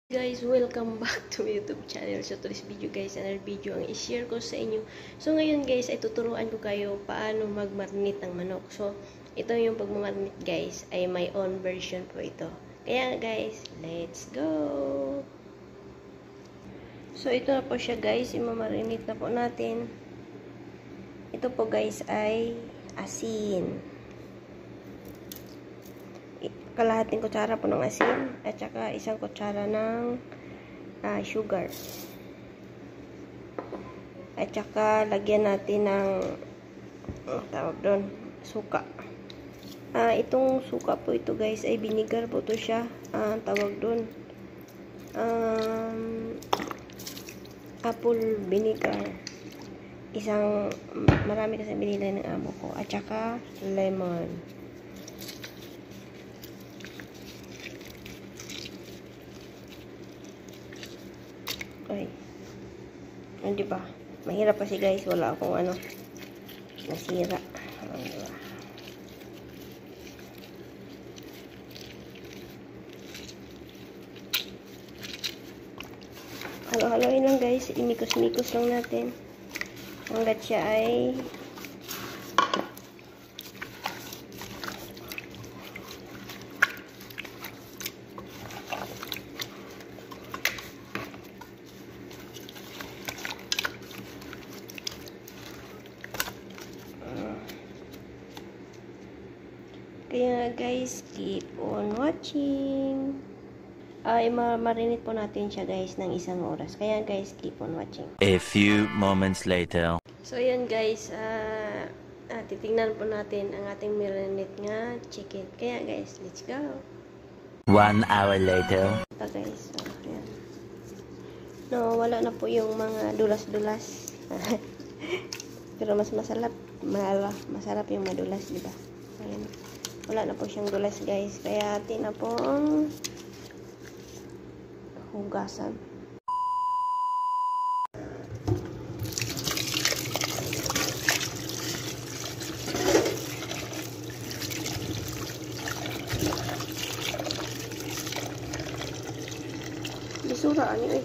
Guys, welcome back to my YouTube channel. So today's video guys, another video ang i-share ko sa inyo. So ngayon guys, ay tuturuan ko kayo paano mag-marinate ng manok. So ito yung pag-marinate guys, ay my own version po ito. Kaya guys, let's go! So ito na po siya guys, i-marinate na po natin. Ito po guys ay asin. Kalahating kutsara po ng asin at saka isang kutsara ng sugar. At saka lagyan natin ng tawag doon, suka. Itong suka po ito guys ay vinegar po to siya. Tawag doon apple vinegar. Marami kasi binili ng amo ko. At saka lemon. Ay. Hindi ba? Mahirap kasi guys. Wala akong nasira. Diba? Halo-haloin lang guys. Imikos-mikos lang natin. Hanggat siya ay kaya guys, keep on watching. I-marinate po natin siya guys ng 1 oras. Kaya guys, keep on watching. A few moments later. So yan guys, titingnan po natin ang ating marinate nga chicken. Kaya guys, let's go. 1 hour later. Ito guys, so yan. No, wala na po yung mga dulas-dulas. Pero mas masarap yung madulas, di ba? Ayan. Wala na po siyang dulas guys. Kaya atin na pong hugasan. Bisuraan yun eh.